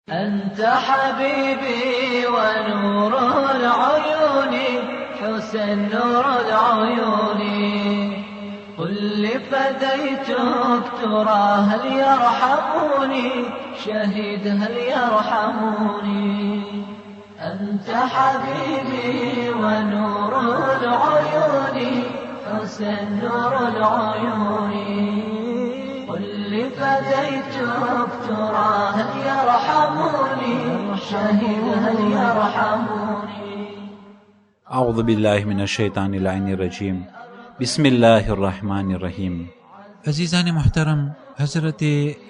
أنت حبيبي ونور العيون، حسن نور العيون. قل لفديتك ترى هل يرحموني، شهيد هل يرحموني. أنت حبيبي ونور العيون، حسن نور العيون. قل لفديتك ترى هل يرحموني، شهيد هل يرحموني. أعوذ بالله من الشيطان اللعين الرجيم بسم الله الرحمن الرحیم. عزیزان محترم، حضرت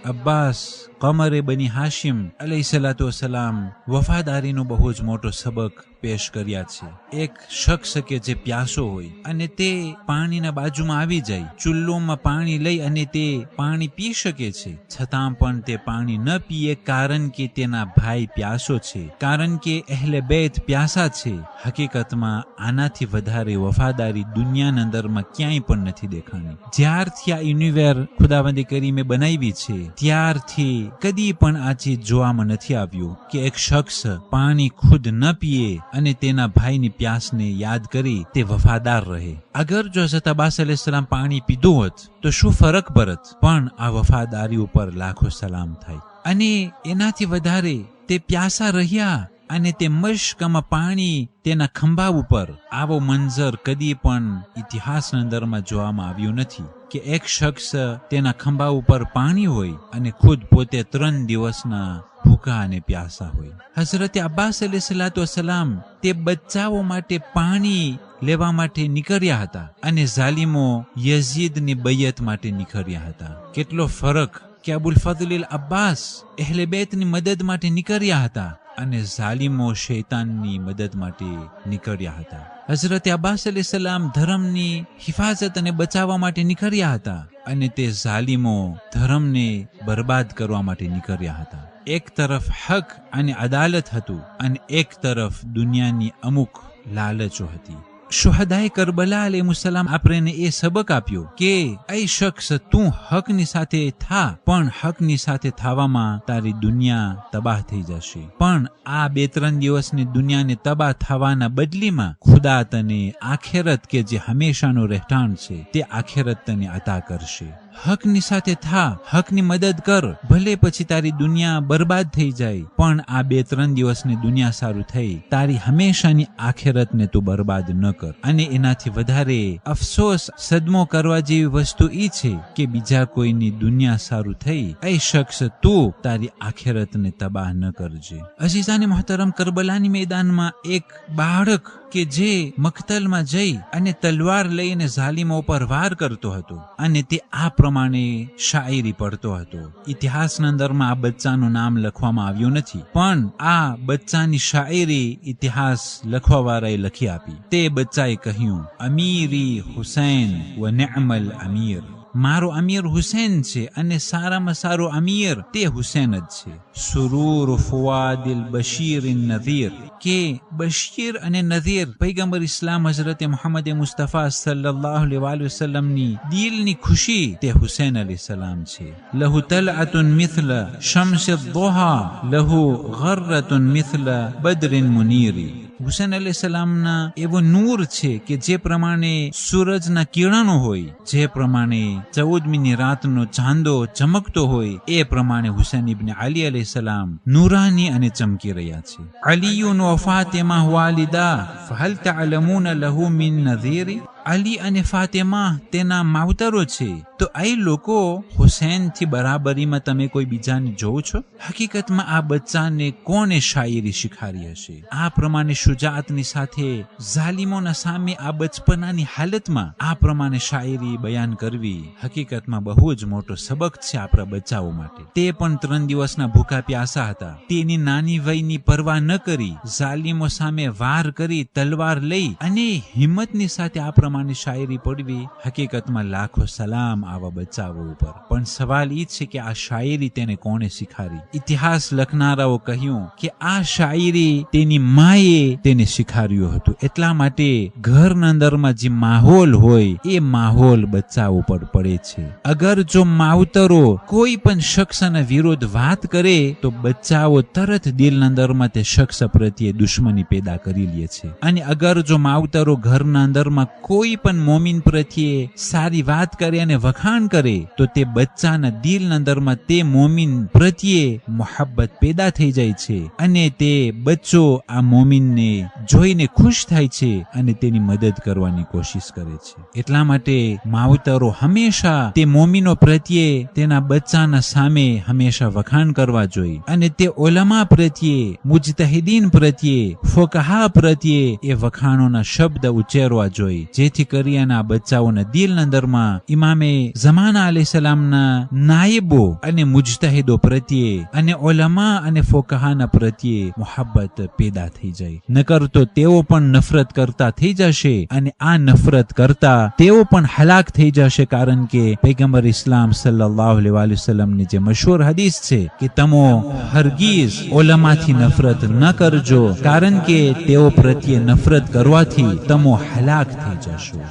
અબ્બાસ કમરે બની હાશિમ અલૈહિસ્સલાતુ વસલામ વફાદારીનો બહુ જ મોટો સબક પેશ કર્યા છે. એક શખ્સ કે જે પ્યાસો હોય અને તે પાણીના બાજુમાં આવી જાય, ચુલ્લોમાં પાણી લઈ અને તે પાણી પી શકે છે, છતાં પણ તે પાણી ન પીએ કારણ કે તેના ભાઈ પ્યાસો છે, કારણ કે અહેલે બેત પ્યાસા છે. હકીકતમાં આનાથી વધારે વફાદારી દુનિયાના અંદરમાં ક્યાંય પણ નથી દેખાણી. જ્યારથી આ યુનિવર ખુદાવંદે કરીમે બનાવી છે ત્યારથી કદી પણ આ ચીજ જોવામાં નથી આવ્યું કે એક શખ્સ પાણી ખુદ ન પીએ અને તેના ભાઈની પ્યાસને યાદ કરી તે વફાદાર રહે. અગર જો હઝરત અબ્બાસ અલૈહિસ્સલામ પાણી પીધું હોત તો શું ફરક પડત, પણ આ વફાદારી ઉપર લાખો સલામ થાય. અને એનાથી વધારે તે પ્યાસા રહ્યા અને તે મશ્કમાં પાણી તેના ખંભા ઉપર. આવો મંઝર કદી પણ ઇતિહાસના અંદરમાં જોવામાં આવ્યું નથી કે એક શખ્સ તેના ખંભા ઉપર પાણી હોય અને ખુદ પોતે 3 દિવસના ભૂખા અને પ્યાસા હોય. હઝરત અબ્બાસ અલૈહિસ્સલાતુ વસલામ તે બચ્ચાઓ માટે પાણી લેવા માટે નીકળ્યા હતા અને ઝાલિમો યઝીદની બૈયત માટે નીકળ્યા હતા. કેટલો ફરક કે અબુલ ફઝલ અબ્બાસ અહેલે બેતની મદદ માટે નીકળ્યા હતા અને ઝાલિમો શૈતાનની મદદ માટે નીકળ્યા હતા. હઝરત અબ્બાસ અલૈહિસ્સલામ ધર્મની હિફાજત અને બચાવવા માટે નીકળ્યા હતા અને તે ઝાલિમો ધર્મને બરબાદ કરવા માટે નીકળ્યા હતા. એક તરફ હક અને અદાલત હતું અને એક તરફ દુનિયાની અમુક લાલચો હતી. શુહદાએ કરબલા અલૈહિસ્સલામ આપણને એ સબક આપ્યો કે એ શખ્સ તું હકની સાથે થા, પણ હકની સાથે થવામાં તારી દુનિયા તબાહ થઈ જશે. પણ આ 2-3 દિવસની દુનિયાને તબાહ થવાના બદલીમાં ખુદા તને આખેરત કે જે હંમેશાનું રહેઠાણ છે તે આખેરત તને અતા કરશે. હકની સાથે થા, હકની મદદ કર, ભલે પછી તારી દુનિયા બરબાદ થઈ જાય, પણ આ 2-3 દિવસની દુનિયા સારું થઈ, તારી હંમેશાની આખેરતને તું બરબાદ ન કર. અને એનાથી વધારે અફસોસ સદમો કરવા જેવી વસ્તુ એ છે કે બીજા કોઈની દુનિયા સારું થઈ, એ શખ્સ તું તારી આખેરતને તબાહ ન કરજે. અઝીઝાને મુહતરમ, કરબલાની મેદાનમાં એક બાળક કે જે મક્તલમાં જઈ અને તલવાર લઈને ઝાલિમો પર વાર કરતો હતો અને તે આ પ્રમાણે શાયરી પડતો હતો. ઇતિહાસના અંદરમાં આ બચ્ચાનું નામ લખવામાં આવ્યું નથી, પણ આ બચ્ચાની શાયરી ઇતિહાસ લખવાવાળાએ લખી આપી. તે બચ્ચાએ કહ્યું, અમીરી હુસૈન વ નિઅમલ અમીર. મારો અમીર હુસૈન છે અને સારામાં સારો અમીર તે હુસૈન જ છે. સુરૂર ફુઆદિલ બશીર નઝીર, કે બશીર અને નઝીર પૈગંબર ઇસ્લામ હઝરત મુહમ્મદ મુસ્તફા સલ્લલ્લાહુ અલૈહિ વસલ્લમની દિલની ખુશી તે હુસૈન અલૈહિસ્સલામ છે. લહુ તલઅતુન મિથલ શમ્સ અદ્દુહા, લહુ ગર્રતુન મિથલ બદરિન મુનીરી. હુસૈન અલૈહિસ્સલામના એવો નૂર છે કે જે પ્રમાણે સૂરજના કિરણો હોય, જે પ્રમાણે 14મીની રાતનો ચાંદો ચમકતો હોય, એ પ્રમાણે હુસૈન ઇબ્ન અલી અલૈહિસ્સલામ નૂરાની અને ચમકી રહ્યા છે. અલીયુન વ ફાતિમા વાલિદા ફહલ તઅલમૂન લહુ મિન નઝીરી. અલી અને ફાતિમા તેના માવતરો છે, તો એ લોકો હુસૈનથી બરાબરીમાં તમે કોઈ બીજાને જોવો છો? હકીકતમાં આ બચ્ચાને કોને શાયરી શીખારી હશે? આ પ્રમાણે શુજાઅતની સાથે ઝાલિમોના સામે આ બચપનાની હાલતમાં આ પ્રમાણે શાયરી બયાન કરવી હકીકતમાં બહુ જ મોટો સબક છે આપણા બચ્ચાઓ માટે. તે પણ 3 દિવસના ભૂખા પ્યાસા હતા. તેની નાની વયની પરવા ન કરી ઝાલિમો સામે વાર કરી તલવાર લઈ અને હિંમતની સાથે આ પ્રમાણે શાયરી પડવી, હકીકતમાં લાખો સલામ આવા બચ્ચાઓ ઉપર. પણ સવાલ એ છે કે આ શાયરી તેને કોણે શીખારી? ઇતિહાસ લખનારાઓ કહ્યું કે આ શાયરી તેની માએ તેને શીખાર્યું હતું. એટલા માટે ઘરના અંદરમાં જે માહોલ હોય એ માહોલ બચ્ચાઓ પર પડે છે. અગર જો માવતરો કોઈ પણ શખ્સના વિરોધ વાત કરે તો બચ્ચાઓ તરત દિલના અંદરમાં તે શખ્સ પ્રત્યે દુશ્મની પેદા કરી લે છે. અને અગર જો માવતરો ઘરના અંદરમાં કોઈ પણ મોમીન પ્રત્યે સારી વાત કરે અને વખાણ કરે તો તે બચ્ચાના દિલના અંદરમાં તે મોમીન પ્રત્યે મોહબ્બત પેદા થઈ જાય છે અને તે બચ્ચો આ મોમીનને જોઈને ખુશ થાય છે અને તેની મદદ કરવાની કોશિશ કરે છે. એટલા માટે માવતરો હંમેશા તે મોમીનો પ્રત્યે તેના બચ્ચાના સામે હંમેશા વખાણ કરવા જોઈએ અને તે ઉલમા પ્રત્યે, મુજતહિદીન પ્રત્યે, ફુકહા પ્રત્યે એ વખાણોના શબ્દ ઉચ્ચારવા જોઈએ, જેથી કરીને આ બચ્ચાઓના દિલના અંદરમાં ઇમામે ઝમાના અલૈહિસ્સલામના નાયબો અને મુજતહિદો પ્રત્યે અને ઉલમા અને ફુકહાના પ્રત્યે મોહબ્બત પેદા થઈ જાય. નકર તો તેઓ પણ નફરત કરતા થઈ જશે અને આ નફરત કરતા તેઓ પણ હલાક થઈ જશે. કારણ કે પૈગંબર ઇસ્લામ સલ્લલ્લાહુ અલૈહિ વસલ્લમની જે મશહૂર હદીસ છે કે તમો હરગીઝ ઉલમાથી નફરત ન કરજો, કારણ કે તેઓ પ્રત્યે નફરત કરવાથી તમો હલાક થઈ જશો.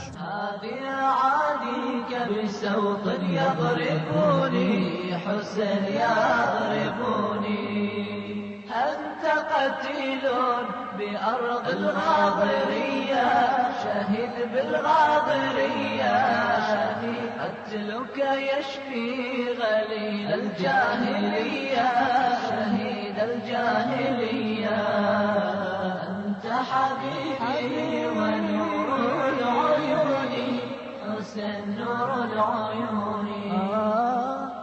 قتيل بأرض الغاضرية شهيد بالغاضرية قتلك يشفي غليل الجاهلية شهيد الجاهلية أنت حبيبي ونور العيون حسن نور العيون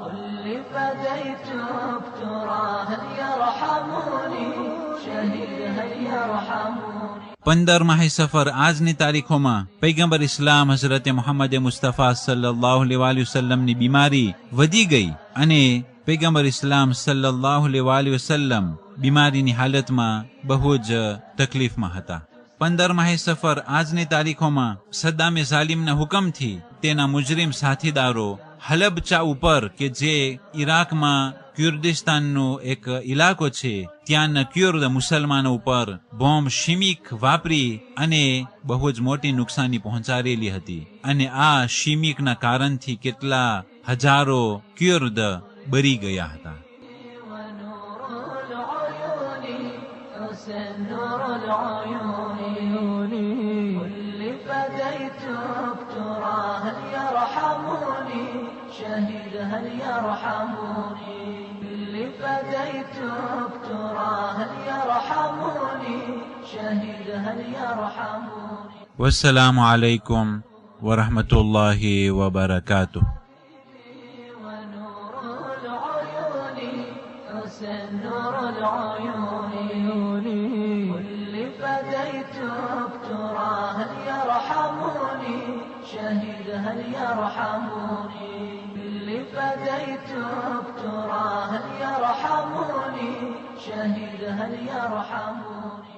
قل لي فديتك ترى هل يرحموني 15 સફર આજની તારીખોમાં પૈગંબર ઇસ્લામ હઝરત મુહમ્મદ મુસ્તફા સલ્લલ્લાહુ અલૈહિ વસલ્લમની બીમારી વધી ગઈ અને પૈગંબર ઇસ્લામ સલ્લલ્લાહુ અલૈહિ વસલ્લમ બીમારીની હાલતમાં બહુ જ તકલીફમાં હતા. 15 સફર આજની તારીખોમાં સદ્દામે ઝાલિમના હુકમથી તેના મુજરિમ સાથીદારો હલબચા ઉપર કે જે ઈરાકમાં કુર્દિસ્તાનનો એક ઇલાકો છે ત્યાંના ક્યુર્દ મુસલમાનો ઉપર બોમ્બ શિમિક વાપરી અને બહુ જ મોટી નુકસાની પહોંચાડેલી હતી અને આ શિમિકના કારણથી કેટલા હજારો ક્યુર્દ બરી ગયા હતા. شهيد هل يرحموني اللي فديتك ترى هل يرحموني شهيد هل يرحموني. والسلام عليكم ورحمة الله وبركاته. ونور العيون حسن نور العيون اللي فديتك ترى هل يرحموني شهيد هل يرحموني اللي فديتك ترى هل يرحموني شهيد هل يرحموني.